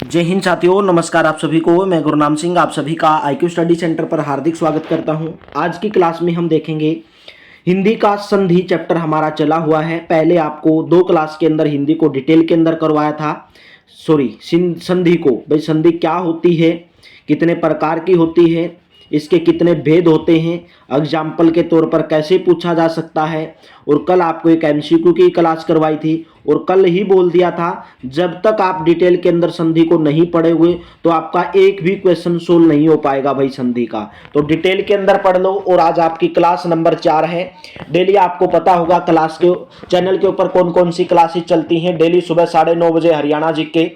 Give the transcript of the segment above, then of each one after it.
जय हिंद साथियों, नमस्कार आप सभी को। मैं गुरनाम सिंह आप सभी का IQ स्टडी सेंटर पर हार्दिक स्वागत करता हूं। आज की क्लास में हम देखेंगे हिंदी का संधि चैप्टर हमारा चला हुआ है। पहले आपको 2 क्लास के अंदर हिंदी को डिटेल के अंदर करवाया था। संधि को, भाई संधि क्या होती है, कितने प्रकार की होती है, इसके कितने भेद होते हैं, एग्जाम्पल के तौर पर कैसे पूछा जा सकता है। और कल आपको एक MCQ की क्लास करवाई थी और कल ही बोल दिया था जब तक आप डिटेल के अंदर संधि को नहीं पढ़े हुए तो आपका एक भी क्वेश्चन सोल्व नहीं हो पाएगा भाई संधि का। तो डिटेल के अंदर पढ़ लो। और आज आपकी क्लास नंबर 4 है। डेली आपको पता होगा क्लास के चैनल के ऊपर कौन कौन सी क्लासेस चलती हैं। डेली सुबह 9:30 बजे हरियाणा जीके,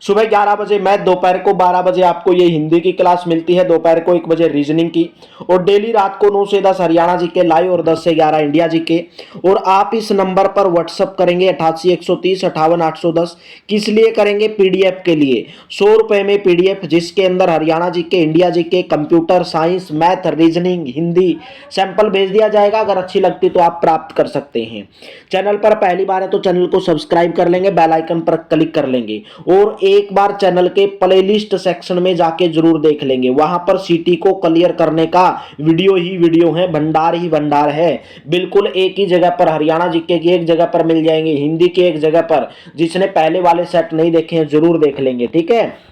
सुबह 11 बजे मैथ, दोपहर को 12 बजे आपको ये हिंदी की क्लास मिलती है, दोपहर को 1 बजे रीजनिंग की, और डेली रात को 9 से 10 हरियाणा जीके लाइव और 10 से 11 इंडिया जीके। और आप इस नंबर पर व्हाट्सअप करेंगे 88 130 58 810। किस लिए करेंगे? PDF के लिए। 100 रुपए में PDF, जिसके अंदर Haryana GK, India GK, computer science, math, reasoning, Hindi sample भेज दिया जाएगा। अगर अच्छी लगती तो आप प्राप्त कर सकते हैं। चैनल पर पहली बार है तो चैनल को सब्सक्राइब कर लेंगे, बेल आइकन पर क्लिक कर लेंगे और एक बार चैनल के प्लेलिस्ट सेक्शन में जाके जरूर देख लेंगे। वहां पर सीटी को क्लियर करने का वीडियो ही वीडियो है, भंडार ही भंडार है। बिल्कुल एक ही जगह पर हरियाणा जीके की एक जगह पर मिल जाएंगे, हिंदी की एक जगह पर। जिसने पहले वाले सेट नहीं देखे हैं जरूर देख लेंगे, ठीक है।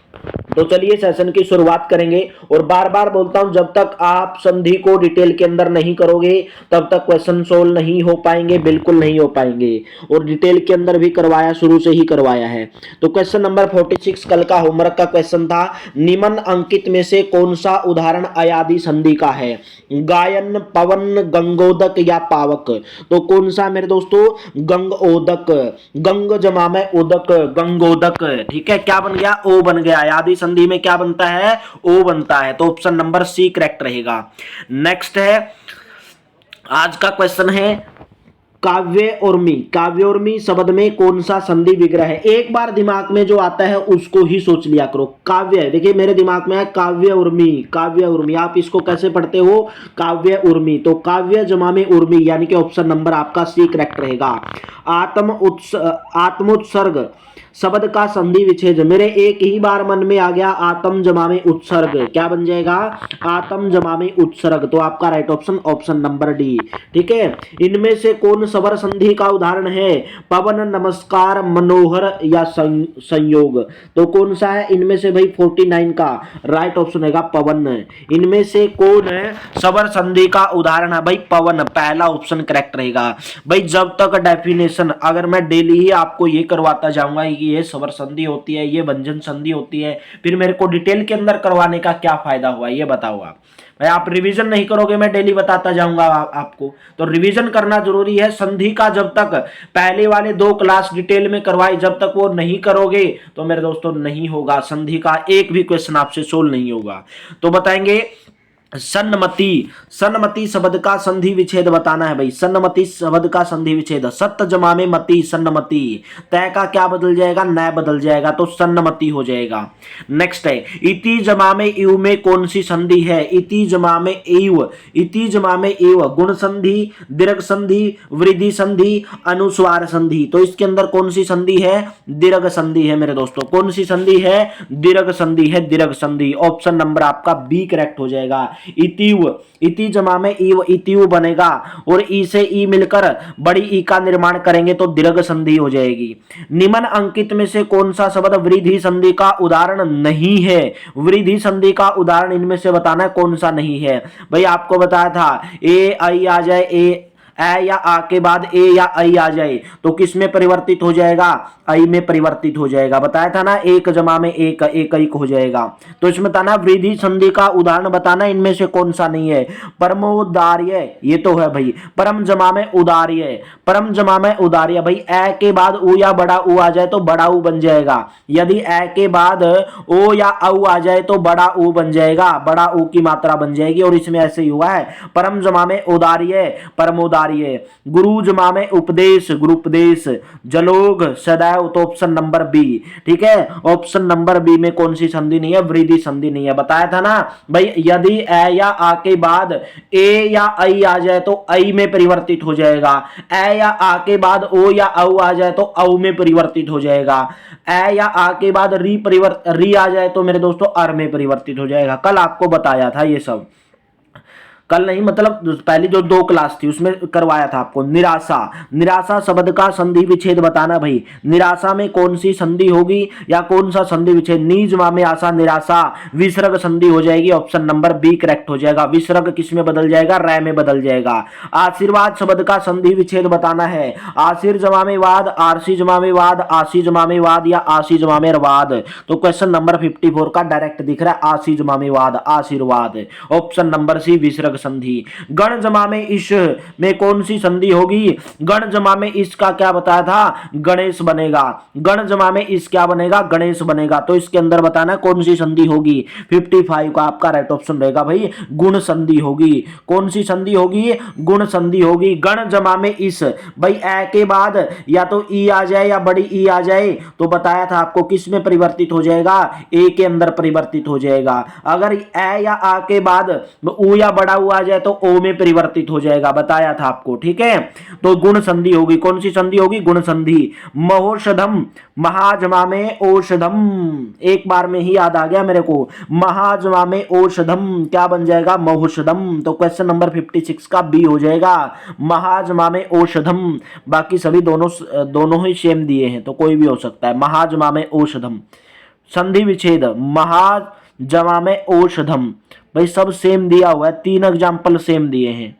तो चलिए सेशन की शुरुआत करेंगे। और बार बार बोलता हूं, जब तक आप संधि को डिटेल के अंदर नहीं करोगे तब तक क्वेश्चन सोल्व नहीं हो पाएंगे, बिल्कुल नहीं हो पाएंगे। और डिटेल के अंदर भी करवाया, शुरू से ही करवाया है। तो क्वेश्चन नंबर 46 कल का होमवर्क का क्वेश्चन था, निम्न अंकित में से कौन सा उदाहरण अयादी संधि का है? गायन, पवन, गंगोदक या पावक? तो कौन सा मेरे दोस्तों? गंगोदक। गंग जमा में उदक, गंगोदक। ठीक है, क्या बन गया? ओ बन गया। अयादी संधि में क्या बनता है? ओ बनता है। तो ऑप्शन नंबर C करेक्ट रहेगा। नेक्स्ट है, आज का क्वेश्चन है काव्य उर्मी। काव्य उर्मी शब्द में कौन सा संधि विग्रह है? एक बार दिमाग में जो आता है उसको ही सोच लिया करो। काव्य, देखिए मेरे दिमाग में है काव्य उर्मी। काव्य उर्मी, आप इसको कैसे पढ़ते हो? काव्य उर्मी। तो काव्य जमा में उर्मी, यानी कि ऑप्शन नंबर आपका C करेक्ट रहेगा। आत्मोत्सर्ग शब्द का संधि विच्छेद, मेरे एक ही बार मन में आ गया आत्म जमा में उत्सर्ग। क्या बन जाएगा? आत्म जमा में उत्सर्ग। तो आपका right option option number D, ठीक है। इनमें से कौन स्वर संधि का उदाहरण है? पवन, नमस्कार, मनोहर या संयोग? तो कौन सा है इनमें से भाई? 49 का राइट ऑप्शन रहेगा पवन। इनमें से कौन है स्वर संधि का उदाहरण है? भाई पवन, पहला ऑप्शन करेक्ट रहेगा। भाई जब तक डेफिनेशन अगर मैं डेली ही आपको ये करवाता जाऊंगा कि ये स्वर संधि होती है, ये व्यंजन संधि होती है, फिर मेरे को डिटेल के अंदर करवाने का क्या फायदा हुआ? ये बताओ आप। भाई आप रिवीजन नहीं करोगे, मैं डेली बताता जाऊंगा आपको। तो रिवीजन करना जरूरी है संधि का। जब तक पहले वाले 2 क्लास डिटेल में करवाई, जब तक वो नहीं करोगे तो मेरे दोस्तों नहीं होगा संधि का एक भी क्वेश्चन आपसे सोल्व नहीं होगा। तो बताएंगे सन्मति। सन्मति शब्द का संधि विच्छेद बताना है भाई। सन्मति शब्द का संधि विच्छेद, सत्य जमा में मति, सन्मति। तय का क्या बदल जाएगा? न बदल जाएगा, तो सन्मति हो जाएगा। नेक्स्ट है, इति जमा में इव में कौन सी संधि है? इति जमा में इव, इति जमा में इव, गुण संधि, दीर्घ संधि, वृद्धि संधि, अनुस्वार संधि। तो इसके अंदर कौन सी संधि है? दीर्घ संधि है मेरे दोस्तों। कौन सी संधि है? दीर्घ संधि है, दीर्घ संधि। ऑप्शन नंबर आपका B करेक्ट हो जाएगा। इतिव, इति जमा में इव, इतिव बनेगा और ई से ई मिलकर बड़ी ई का निर्माण करेंगे तो दीर्घ संधि हो जाएगी। निम्न अंकित में से कौन सा शब्द वृद्धि संधि का उदाहरण नहीं है? वृद्धि संधि का उदाहरण इनमें से बताना है कौन सा नहीं है। भाई आपको बताया था ए आई आ जाए, ए या आ के बाद ए या आई आ जाए तो किस में परिवर्तित हो जाएगा? आई में परिवर्तित हो जाएगा। बताया था ना, एक जमा में एक, एक हो जाएगा। तो इसमें बताना वृद्धि संधि का उदाहरण बताना, इनमें से कौन सा नहीं है? परमोदार्य, ये तो है भाई। परम जमा में उदार्य, परम जमा में उदार्य। भाई ए के बाद उ या बड़ा उ आ जाए तो बड़ा उ बन जाएगा। यदि ए के बाद ओ या औ आ जाए तो बड़ा उ बन जाएगा, बड़ा उ की मात्रा बन जाएगी। और इसमें ऐसे ही हुआ है, परम जमा में उदार्य, परमोदार्य। गुरु जमा में उपदेश, गुरुपदेश। जलोग, सदैव सदैव, तो ऑप्शन नंबर बी। ठीक है, ऑप्शन नंबर बी में कौन सी संधि नहीं है? वृद्धि संधि नहीं है। बताया था ना भाई, यदि ए या आ के बाद ए या आई आ जाए तो आई में परिवर्तित हो जाएगा। ए या आ के बाद ओ या औ आ जाए तो औ में परिवर्तित हो जाएगा। ए या आ के बाद री आ जाए तो मेरे दोस्तों अर में परिवर्तित हो जाएगा। कल आपको बताया था ये सब, कल नहीं मतलब पहली जो 2 क्लास थी उसमें करवाया था आपको। निराशा, निराशा शब्द का संधि विच्छेद बताना भाई। निराशा में कौन सी संधि होगी या कौन सा संधि विच्छेद? नीज मामे आशा निराशा, विसर्ग संधि हो जाएगी। ऑप्शन नंबर बी करेक्ट हो जाएगा। विसर्ग किस में बदल जाएगा? रै में बदल जाएगा। आशीर्वाद शब्द का संधि विच्छेद बताना है। आशीर जमामे वाद, आरसी जमामे वाद, आशी जमामे वाद या आशी जमामे वाद। तो क्वेश्चन नंबर 54 का डायरेक्ट दिख रहा है आशी जमामे वाद, आशीर्वाद। ऑप्शन नंबर सी विसर्ग संधि। गण जमा में इस में कौन सी संधि होगी? गण जमा में इस का क्या बताया था? गणेश बनेगा। गण जमा में इस क्या बनेगा? गणेश बनेगा। तो इसके अंदर बताना कौन सी संधि होगी। 55 का आपका राइट ऑप्शन रहेगा भाई, गुण संधि होगी। कौन सी संधि होगी? गुण संधि होगी। गण जमा में इस, भाई ए के बाद या तो ई आ जाए या बड़ी ई आ जाए तो बताया था आपको किस में परिवर्तित हो जाएगा? ए के अंदर परिवर्तित हो जाएगा। अगर ए या आ के बाद ऊ या बड़ा ऊ आ जाए तो ओ में परिवर्तित हो जाएगा, बताया था आपको। ठीक है, तो गुण संधि होगी। कौन सी संधि होगी? गुण संधि। महोषधम, महाजमा में औषधम, एक बार में ही याद आ गया मेरे को। महाजमा में औषधम क्या बन जाएगा? महोषधम। तो क्वेश्चन नंबर 56 का बी हो जाएगा, महाजमा में औषधम। बाकी सभी दोनों ही सेम दिए हैं तो कोई भी हो सकता है। महाजमा में औषधम, संधि विच्छेद महाजमा में औषधम, भाई सब सेम दिया हुआ है। 3 एग्जाम्पल सेम दिए हैं,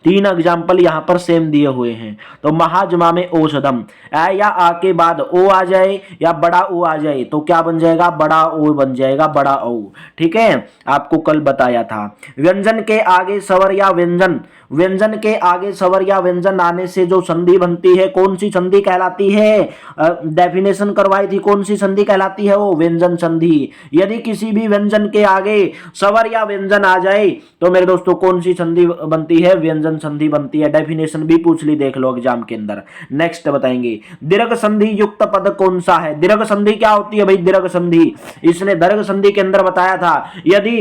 3 एग्जाम्पल यहां पर सेम दिए हुए हैं। तो महाजमा में औषधम, ए या आ के बाद ओ आ जाए या बड़ा ओ आ जाए तो क्या बन जाएगा? बड़ा ओ बन जाएगा, बड़ा ओ। ठीक है, आपको कल बताया था। व्यंजन के आगे स्वर या व्यंजन, व्यंजन के आगे स्वर या व्यंजन आने से जो संधि बनती है कौन सी संधि कहलाती है? डेफिनेशन करवाई थी, कौन सी संधि कहलाती है? वो व्यंजन संधि। यदि किसी भी व्यंजन के आगे स्वर या व्यंजन आ जाए तो मेरे दोस्तों कौन सी संधि बनती है? व्यंजन संधि बनती है। डेफिनेशन भी पूछ ली, देख लो एग्जाम के अंदर। नेक्स्ट बताएंगे, दीर्घ संधि युक्त पद कौन सा है? दीर्घ संधि क्या होती है भाई? दीर्घ संधि, इसने दीर्घ संधि के अंदर बताया था यदि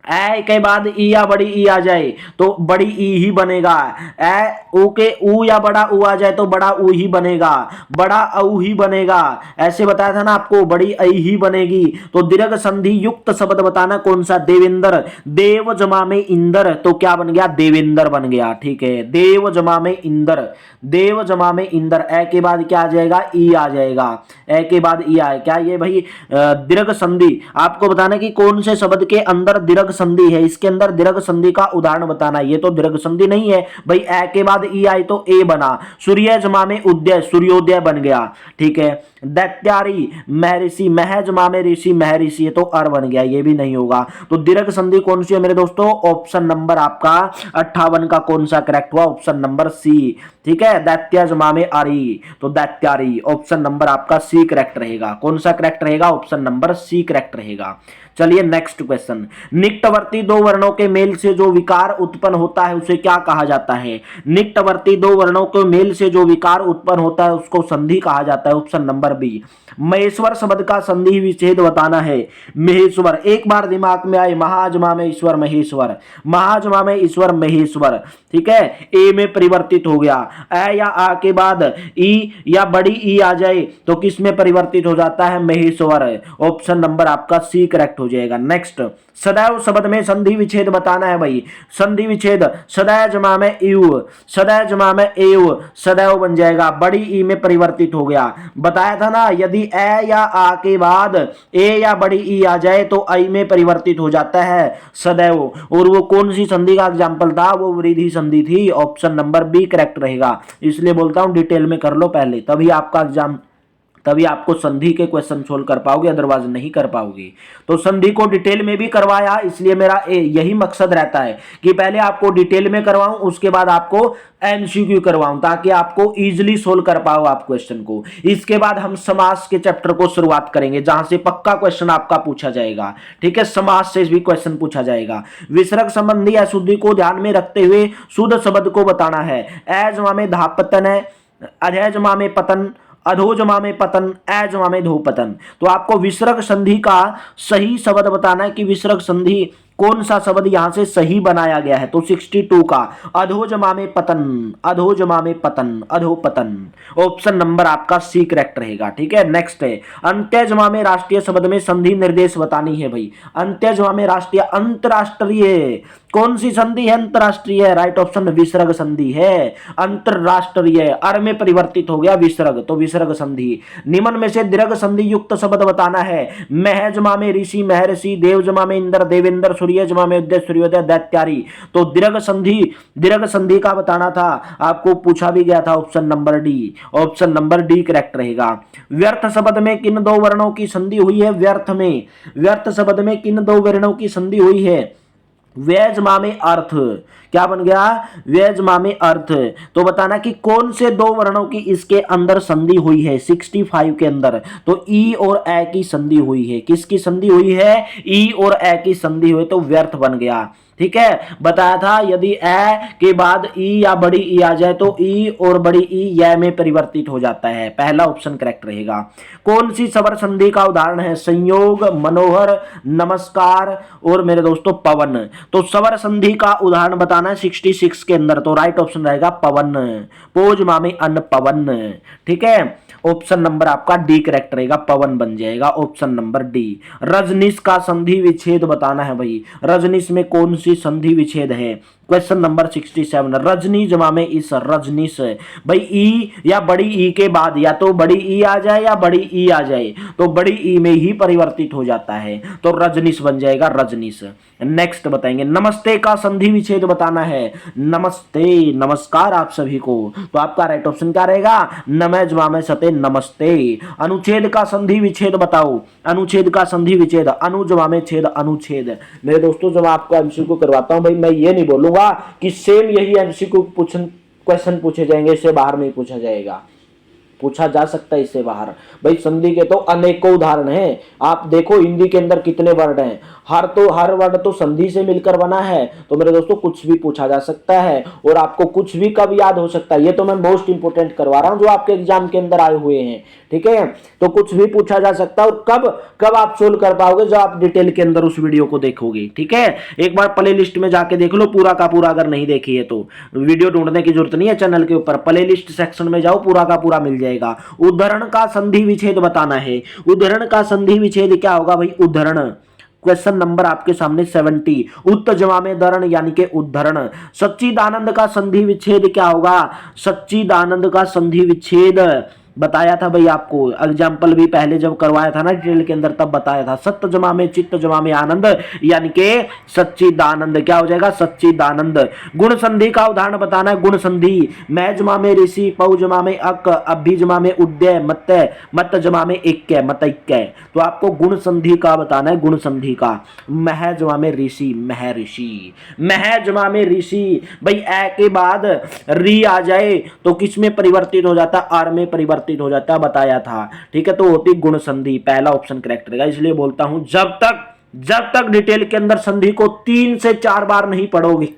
ए के बाद ई या बड़ी ई आ जाए तो बड़ी ई ही बनेगा। ए ऊ के ऊ या बड़ा ऊ आ जाए तो बड़ा ऊ ही बनेगा, बड़ा ऊ ही बनेगा। ऐसे बताया था ना आपको, बड़ी आई ही बनेगी। तो दीर्घ संधि युक्त शब्द बताना कौन सा? देवेंद्र, देव जमा में इंदर तो क्या बन गया? देवेंद्र बन गया। ठीक है, देव जमा में इंदर, देव जमा में इंदर। ए के बाद क्या आ जाएगा? ई आ जाएगा। ए के बाद ई आए, क्या ये भाई दीर्घ संधि? आपको बताना कि कौन से शब्द के अंदर दीर्घ संधि है, इसके अंदर दीर्घ संधि का उदाहरण बताना। ये तो दीर्घ संधि नहीं है भाई, ए के बाद ई आई तो ए बना। सूर्य जमा में उदय, सूर्योदय बन गया। ठीक है, दैत्यारी महर्षि, मह जमा में ऋषि, महर्षि तो अर बन गया, ये भी नहीं होगा। तो दीर्घ संधि कौन सी है मेरे दोस्तों? ऑप्शन नंबर आपका 58 का कौन सा करेक्ट हुआ? Option number C. ठीक है, दैत्य जमा में आरी तो दैत्यारी। ऑप्शन नंबर आपका सी करेक्ट रहेगा। कौन सा करेक्ट रहेगा? ऑप्शन नंबर सी करेक्ट रहेगा। चलिए नेक्स्ट क्वेश्चन, निकटवर्ती 2 वर्णों के मेल से जो विकार उत्पन्न होता है उसे क्या कहा जाता है? निकटवर्ती 2 वर्णों के मेल से जो विकार उत्पन्न होता है उसको संधि कहा जाता है। Option number B. महेश्वर शब्द का संधि विच्छेद बताना है। महेश्वर, एक बार दिमाग में आए, महाजमा में ईश्वर महेश्वर, महाजमा में ईश्वर महेश्वर। ठीक है, ए में परिवर्तित हो गया। ए या आ के बाद ई या बड़ी ई आ जाए तो किस में परिवर्तित हो जाता है? महेश्वर। ऑप्शन नंबर आपका सी करेक्ट हो जाएगा। नेक्स्ट, सदैव शब्द में संधि विच्छेद बताना है भाई। संधि विच्छेद, सदैव जमा में एव, सदैव जमा में एव, सदैव बन जाएगा, बड़ी ई में परिवर्तित हो गया। बताया था ना यदि ए या आ के बाद ए या बड़ी ई आ जाए तो आई में परिवर्तित हो जाता है सदैव। और वो कौन सी संधि का एग्जाम्पल था? वो वृद्धि संधि थी। ऑप्शन नंबर बी करेक्ट रहेगा। इसलिए बोलता हूं डिटेल में कर लो पहले, तभी आपका एग्जाम, तभी आपको संधि के क्वेश्चन सोल्व कर पाओगे, अदरवाइज नहीं कर पाओगे। तो संधि को डिटेल में भी करवाया, इसलिए मेरा यही मकसद रहता है कि पहले आपको डिटेल में करवाऊं, उसके बाद आपको एमसीक्यू करवाऊं, ताकि आपको इजीली सोल्व कर पाओ आप क्वेश्चन को। इसके बाद हम समास के चैप्टर को शुरुआत करेंगे, जहां से पक्का क्वेश्चन आपका पूछा जाएगा। ठीक है, समास से भी क्वेश्चन पूछा जाएगा। विसर्ग संबंधी अशुद्धि को ध्यान में रखते हुए शुद्ध शब्द को बताना है। ए जमा में धापतन है, अधे जमा में पतन, अधोजमा में पतन, ऐजमा में धोपतन। तो आपको विसर्ग संधि का सही शब्द बताना है कि विसर्ग संधि कौन सा शब्द यहां से सही बनाया गया है। तो 62 का अधोजमा में पतन, अधोजमा में पतन, अधोपतन। ऑप्शन नंबर आपका सी करेक्ट रहेगा। ठीक है, नेक्स्ट है अंत्यजमा में राष्ट्रीय शब्द में संधि निर्देश बतानी है भाई। अंत्यजमा में राष्ट्रीय, अंतरराष्ट्रीय, कौन सी संधि है अंतरराष्ट्रीय? राइट ऑप्शन विसर्ग संधि है। अंतरराष्ट्रीय अर में परिवर्तित हो गया विसर्ग, तो विसर्ग संधि। निम्न में से दीर्घ संधि युक्त शब्द बताना है। महजमा में ऋषि, महर्षि, देवजमा में इंद्र, देवेंद्र, सूर्यजमा में उदय, सूर्योदय, दैत्यारी। तो दीर्घ संधि का बताना था, आपको पूछा भी गया था। Option number D, option number D correct रहेगा। व्यर्थ शब्द में किन दो वर्णों की संधि हुई है? व्यर्थ शब्द में किन दो वर्णों की संधि हुई है? व्यजमा में अर्थ, क्या बन गया? व्यजमा में अर्थ। तो बताना कि कौन से दो वर्णों की इसके अंदर संधि हुई है 65 के अंदर? तो ई और ए की संधि हुई है। किसकी संधि हुई है? ई और ए की संधि हुई, तो व्यर्थ बन गया। ठीक है, बताया था यदि ए के बाद ई या बड़ी ई आ जाए तो ई और बड़ी ई य में परिवर्तित हो जाता है। पहला ऑप्शन करेक्ट रहेगा। कौन सी स्वर संधि का उदाहरण है? संयोग, मनोहर, नमस्कार और मेरे दोस्तों पवन। तो स्वर संधि का उदाहरण बताना है 66 के अंदर, तो राइट ऑप्शन रहेगा पवन, पोज मामे अन्न पवन। ठीक है, ऑप्शन नंबर आपका डी करेक्ट रहेगा, पवन बन जाएगा ऑप्शन नंबर डी। रजनीश का संधि विच्छेद बताना है भाई। रजनीश में कौन सी संधि विच्छेद है? Question number 67। रजनी जमा में इस, रजनीश भाई ई या बड़ी ई के बाद या तो बड़ी ई आ जाए या बड़ी ई आ जाए, तो बड़ी ई में ही परिवर्तित हो जाता है, तो रजनीश बन जाएगा रजनीश। नेक्स्ट बताएंगे नमस्ते का संधि विच्छेद बताना है। नमस्ते, नमस्कार आप सभी को, तो आपका राइट ऑप्शन क्या रहेगा? नमः जमा में सते नमस्ते। अनुच्छेद का संधि विच्छेद बताओ। अनुच्छेद का संधि विच्छेद, अनु जमा में छेद, अनुच्छेद। मेरे दोस्तों जब आपको एमसीक्यू करवाता हूं भाई, मैं ये नहीं बोलूंगा कि सेम यही एमसीक्यू क्वेश्चन पूछे जाएंगे, इससे बाहर नहीं पूछा जाएगा। पूछा जा सकता है इससे बाहर भाई। संधि के तो अनेकों उदाहरण हैं। आप देखो हिंदी के अंदर कितने वर्ड हैं, हर वर्ड तो संधि से मिलकर बना है। तो मेरे दोस्तों कुछ भी पूछा जा सकता है और आपको कुछ भी कब याद हो सकता है। ये तो मैं मोस्ट इंपोर्टेंट करवा रहा हूं जो आपके एग्जाम के अंदर आए हुए हैं। ठीक है, तो कुछ भी पूछा जा सकता है और कब आप सोल्व कर पाओगे? जब आप डिटेल के अंदर उस वीडियो को देखोगे। ठीक है, एक बार प्ले लिस्ट में जाके देख लो पूरा का पूरा, अगर नहीं देखी है तो वीडियो ढूंढने की जरूरत नहीं है। चैनल के ऊपर प्ले लिस्ट सेक्शन में जाओ, पूरा का पूरा मिल जाएगा। उद्धरण का संधि विच्छेद बताना है। उद्धरण का संधि विच्छेद क्या होगा भाई? उद्धरण, क्वेश्चन नंबर आपके सामने 70। उत्त जमा में दरण यानी कि उद्धरण। सच्चिदानंद का संधि विच्छेद क्या होगा? सच्चिदानंद का संधि विच्छेद बताया था भाई आपको, एग्जाम्पल भी पहले जब करवाया था ना डिटेल के अंदर, तब बताया था। सत्य जमा में चित्त जमा में आनंद यानी कि सच्चिदानंद। क्या हो जाएगा? सच्चिदानंद। गुण संधि का उदाहरण बताना है। गुण संधि, मैं जमा में ऋषि, पौ जमा में अक, अभी जमा में उद्य, मत जमा में इक्के, मतैक्के। तो आपको गुण संधि का बताना है। गुण संधि का मह जमा में ऋषि, महर्षि। मह जमा में ऋषि भाई, ए के बाद री आ जाए तो किस में परिवर्तित हो जाता? आर में परिवर्तित हो जाता, बताया था। ठीक है, तो होती गुण संधि। पहला ऑप्शन करेक्ट रहेगा। इसलिए बोलता हूं जब तक डिटेल के अंदर संधि को 3 से 4 बार नहीं पढ़ोगे,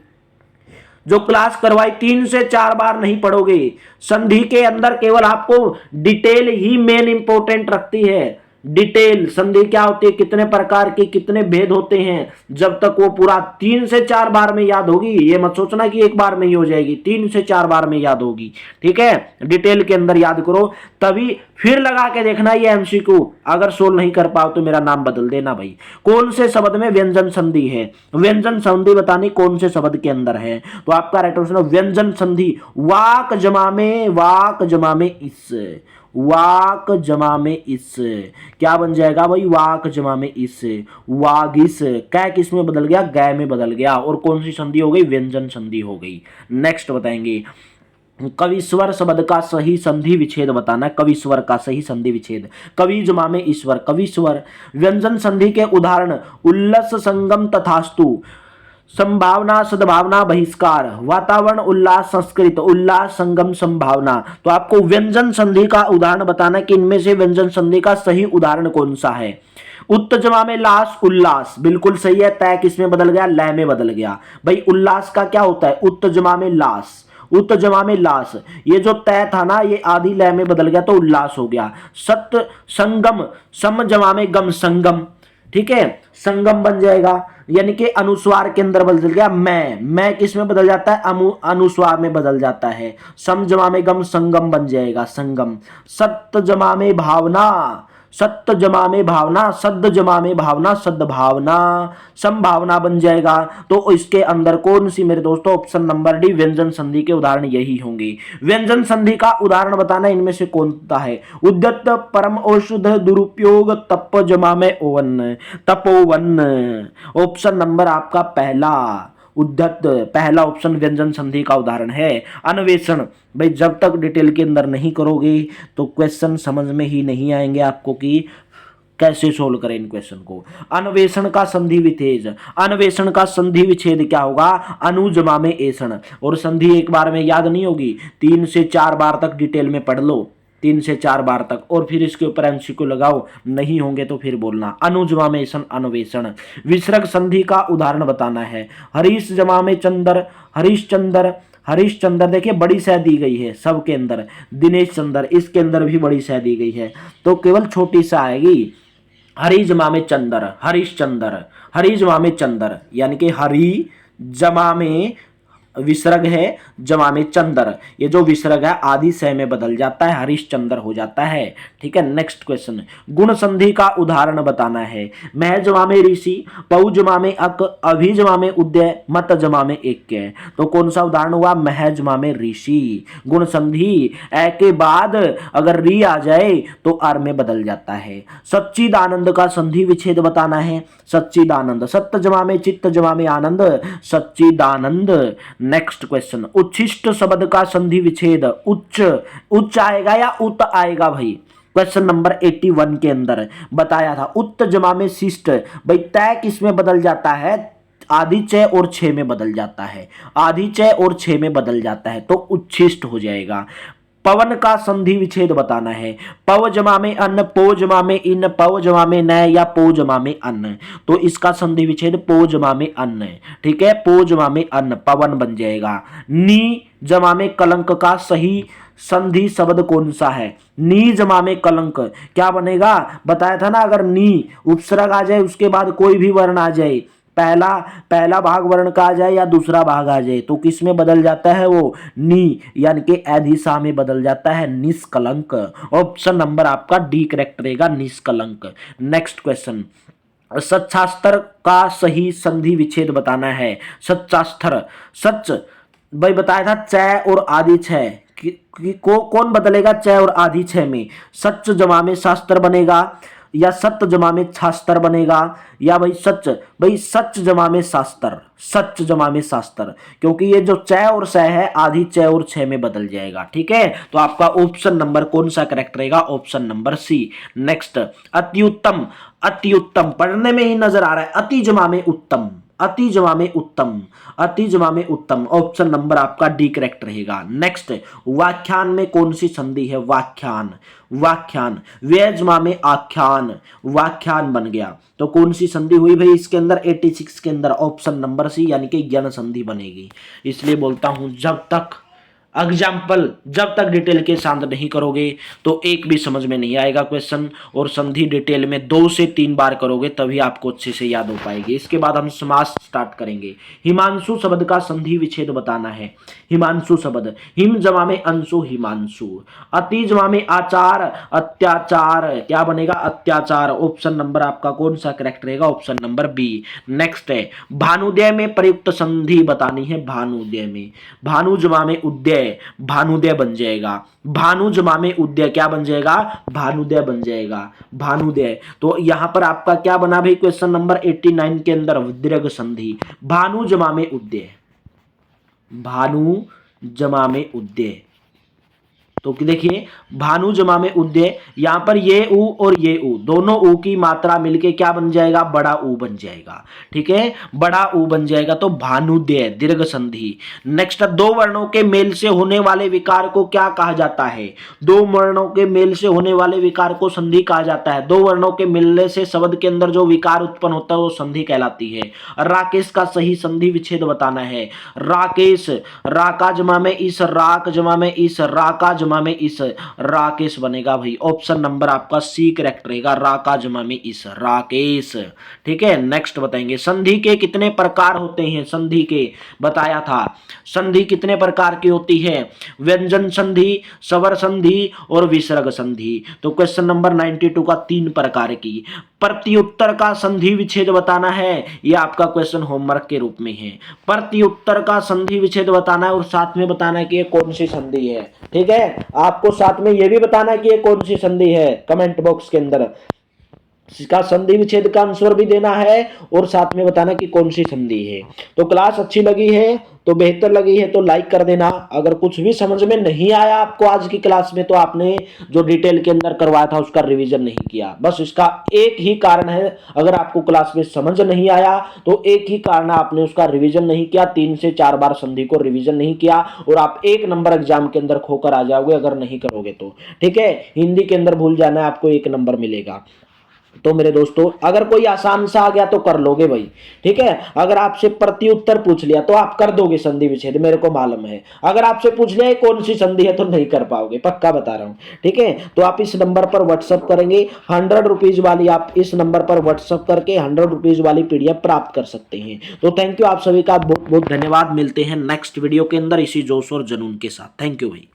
जो क्लास करवाई 3 से 4 बार नहीं पढ़ोगे, संधि के अंदर केवल आपको डिटेल ही मेन इंपॉर्टेंट रखती है। डिटेल संधि क्या होती है, कितने प्रकार की, कितने भेद होते हैं, जब तक वो पूरा 3 से 4 बार में याद होगी। ये मत सोचना कि एक बार में ही हो जाएगी, 3 से 4 बार में याद होगी। ठीक है, डिटेल के अंदर याद करो, तभी फिर लगा के देखना ये एमसीक्यू। अगर सोल्व नहीं कर पाओ तो मेरा नाम बदल देना भाई। कौन से शब्द में व्यंजन संधि है? व्यंजन संधि बतानी कौन से शब्द के अंदर है, तो आपका राइट ऑप्शन है व्यंजन संधि। वाक जमा में इस, वाक जमा में इस, क्या बन जाएगा भाई? वाक जमा में इस, वागिस। कै किस में बदल गया? गै में बदल गया। और कौन सी संधि हो गई? व्यंजन संधि हो गई। नेक्स्ट बताएंगे कविस्वर शब्द का सही संधि विच्छेद बताना। कविस्वर का सही संधि विच्छेद, कवि जमा में ईश्वर, कविस्वर। व्यंजन संधि के उदाहरण उल्लस, संगम, तथास्तु। संभावना, सद्भावना, बहिष्कार। वातावरण, उल्लास, संस्कृत, उल्लास, संगम, संभावना। तो आपको व्यंजन संधि का उदाहरण बताना कि इनमें से व्यंजन संधि का सही उदाहरण कौन सा है। उत्त जमा में लास, उल्लास, बिल्कुल सही है। तय किस में बदल गया? लय में बदल गया। भाई उल्लास का क्या होता है? उत्त जमा में लास, उत जमा में लास, ये जो तय था ना ये आधी लय में बदल गया तो उल्लास हो गया। सत्य संगम, सम जमा में गम संगम, ठीक है, संगम बन जाएगा, यानी कि अनुस्वार के अंदर बदल गया। मैं किस में बदल जाता है, अनुस्वार में बदल जाता है। सम जमा में गम संगम बन जाएगा, संगम। सत्य जमा में भावना, सत्य जमा में भावना, सद्द जमा में भावना, सद्भावना, संभावना बन जाएगा। तो इसके अंदर कौन सी मेरे दोस्तों, ऑप्शन नंबर डी, व्यंजन संधि के उदाहरण यही होंगे। व्यंजन संधि का उदाहरण बताना इनमें से कौन सा है। उद्यत, परम औषध, दुरुपयोग, तप जमा में ओवन, तपोवन। ऑप्शन नंबर आपका पहला, उद्धत, पहला ऑप्शन व्यंजन संधि का उदाहरण है। अन्वेषण, भाई जब तक डिटेल के अंदर नहीं करोगे तो क्वेश्चन समझ में ही नहीं आएंगे आपको कि कैसे सोल्व करें इन क्वेश्चन को। अन्वेषण का संधि विच्छेद, अन्वेषण का संधि विच्छेद क्या होगा, अनु जमा में एषण। और संधि एक बार में याद नहीं होगी, 3 से 4 बार तक डिटेल में पढ़ लो, 3 से 4 बार तक, और फिर इसके ऊपर एमसीक्यू लगाओ, नहीं होंगे तो फिर बोलना। अनु जमा में एषण, अन्वेषण। विसर्ग संधि का उदाहरण बताना है। हरीश जमा में चंदर, हरीशचंद्र, हरीशचंद्र देखिए बड़ी सह दी गई है सबके अंदर। दिनेश चंद्र, इसके अंदर भी बड़ी सह दी गई है, तो केवल छोटी सा आएगी। हरी जमा में चंदर, हरीशचंद्र, हरी जमा में चंदर, यानी कि हरी जमा में विसर्ग है, जमा में चंदर, ये जो विसर्ग है आदि सह में बदल जाता है, हरीशचंद्र हो जाता है। ठीक है, नेक्स्ट क्वेश्चन, गुण संधि का उदाहरण बताना है। मह जमा में ऋषि, पौ जमा में अक, अभि जमा में उदय, मत जमा में एक। तो कौन सा उदाहरण हुआ, मह जमा में ऋषि। गुण संधि ए के बाद अगर री आ जाए तो आर में बदल जाता है। सच्चिदानंद का संधि विच्छेद बताना है। सच्चिदानंद, सत्य जमा में चित्त जमा में आनंद, सच्चिदानंद। नेक्स्ट क्वेश्चन, उच्छिष्ट शब्द का संधि विच्छेद। उच्च, उच्च आएगा या उत आएगा भाई, क्वेश्चन नंबर 81 के अंदर बताया था। उत जमा में शिष्ट, भाई तय किस में बदल जाता है, आदि चय और छे में बदल जाता है, आदि चय और छे में बदल जाता है, तो उच्छिष्ट हो जाएगा। पवन का संधि विच्छेद बताना है। पव जमा में अन्न, पो जमा में इन, पव जमा में न, या पो जमा में अन्न, तो इसका संधि विच्छेद पो जमा में अन्न, ठीक है, पो जमा में अन्न, पवन बन जाएगा। नी जमा में कलंक का सही संधि शब्द कौन सा है, नी जमा में कलंक, क्या बनेगा, बताया था ना, अगर नी उपसर्ग आ जाए उसके बाद कोई भी वर्ण आ जाए, पहला भाग वर्ण का आ जाए या दूसरा भाग आ जाए, तो किस में बदल जाता है वो, नी, यानी कि एधिसा में बदल जाता है, निष्कलंक। ऑप्शन नंबर आपका डी करेक्ट रहेगा, निष्कलंक। नेक्स्ट क्वेश्चन, सच्चास्त्र का सही संधि विच्छेद बताना है। सच्चास्त्र, सच भाई बताया था चय और आदि छय को कौन बदलेगा, चय और आदि छय में। सच जमा में शास्त्र बनेगा, या सत्य जमा में छास्त्र बनेगा, या भाई सच जमा में शास्त्र, सच जमा में शास्त्र, क्योंकि ये जो चय और स है आधी चय और छह में बदल जाएगा। ठीक है, तो आपका ऑप्शन नंबर कौन सा करेक्ट रहेगा, ऑप्शन नंबर सी। नेक्स्ट, अति उत्तम, अति उत्तम पढ़ने में ही नजर आ रहा है, अति जमा में उत्तम, अति जमा में उत्तम, अति जमा में उत्तम, ऑप्शन नंबर आपका डी करेक्ट रहेगा। नेक्स्ट, व्याख्यान में कौन सी संधि है, व्याख्यान, व्याख्यान, व्यय जमा में आख्यान, व्याख्यान बन गया, तो कौन सी संधि हुई भाई इसके अंदर, 86 के अंदर ऑप्शन नंबर सी, यानी कि ज्ञान संधि बनेगी। इसलिए बोलता हूं जब तक एग्जाम्पल, जब तक डिटेल के साथ नहीं करोगे तो एक भी समझ में नहीं आएगा क्वेश्चन, और संधि डिटेल में 2 से 3 बार करोगे तभी आपको अच्छे से याद हो पाएगी। इसके बाद हम समास स्टार्ट करेंगे। हिमांशु शब्द का संधि विच्छेद बताना है। हिमांशु शब्द, हिम जमा में अंशु, हिमांशु। अति जमा में आचार, अत्याचार, क्या बनेगा, अत्याचार, ऑप्शन नंबर आपका कौन सा करेक्ट रहेगा, ऑप्शन नंबर बी। नेक्स्ट है, भानुदय में प्रयुक्त संधि बतानी है। भानुदय में, भानु जमा में उदय, भानुदय बन जाएगा, भानु जमा में उदय, क्या बन जाएगा, भानुदय बन जाएगा, भानुदय। तो यहां पर आपका क्या बना भाई, क्वेश्चन नंबर 89 के अंदर दीर्घ संधि, भानु जमा में उदय, भानु जमा में उदय, तो देखिए भानु जमा में उदय, यहां पर ये ऊ और ये ऊ दोनों ऊ की मात्रा मिलके क्या बन जाएगा, बड़ा ऊ बन जाएगा। ठीक है, बड़ा ऊ बन जाएगा तो भानुदय दीर्घ संधि। नेक्स्ट, दो वर्णों के मेल से होने वाले विकार को क्या कहा जाता है, दो वर्णों के मेल से होने वाले विकार को संधि कहा जाता है। दो वर्णों के मिलने से शब्द के अंदर जो विकार उत्पन्न होता है वो संधि कहलाती है। राकेश का सही संधि विच्छेद बताना है। राकेश, राका जमा में इस, राक जमा में इस, राका जमा में इस, राकेश बनेगा भाई। ऑप्शन नंबर आपका सी करेक्ट रहेगा, राका जमा में इस, राकेश। ठीक है, नेक्स्ट बताएंगे संधि के कितने प्रकार होते हैं। संधि के बताया था, संधि कितने प्रकार की होती है, व्यंजन संधि, स्वर संधि और विसर्ग संधि। तो क्वेश्चन नंबर 92 का 3 प्रकार की। प्रत्युत्तर का संधि विच्छेद बताना है, यह आपका क्वेश्चन होमवर्क के रूप में है। प्रत्युत्तर का संधि विच्छेद बताना है और साथ में बताना है कि ये कौन सी संधि है। ठीक है, आपको साथ में यह भी बताना है कि ये कौन सी संधि है, कमेंट बॉक्स के अंदर इसका संधि विच्छेद का आंसर भी देना है और साथ में बताना कि कौन सी संधि है। तो क्लास अच्छी लगी है तो बेहतर लगी है तो लाइक कर देना। अगर कुछ भी समझ में नहीं आया आपको आज की क्लास में तो आपने जो डिटेल के अंदर करवाया था उसका रिवीजन नहीं किया। बस इसका एक ही कारण है, अगर आपको क्लास में समझ नहीं आया तो एक ही कारण है, आपने उसका रिवीजन नहीं किया। 3 से 4 बार संधि को रिवीजन नहीं किया और आप 1 नंबर एग्जाम के अंदर खोकर आ जाओगे अगर नहीं करोगे तो। ठीक है, हिंदी के अंदर भूल जाना है, आपको 1 नंबर मिलेगा। तो मेरे दोस्तों अगर कोई आसान सा आ गया तो कर लोगे भाई। ठीक है, अगर आपसे प्रत्युत्तर पूछ लिया तो आप कर दोगे संधि विच्छेद, मेरे को मालूम है। अगर आपसे पूछ लिया कौन सी संधि है तो नहीं कर पाओगे, पक्का बता रहा हूं। ठीक है, तो आप इस नंबर पर व्हाट्सअप करेंगे 100 रुपीज वाली, आप इस नंबर पर व्हाट्सअप करके 100 रुपीज वाली पीडीएफ प्राप्त कर सकते हैं। तो थैंक यू, आप सभी का बहुत बहुत धन्यवाद। मिलते हैं नेक्स्ट वीडियो के अंदर इसी जोश और जुनून के साथ। थैंक यू भाई।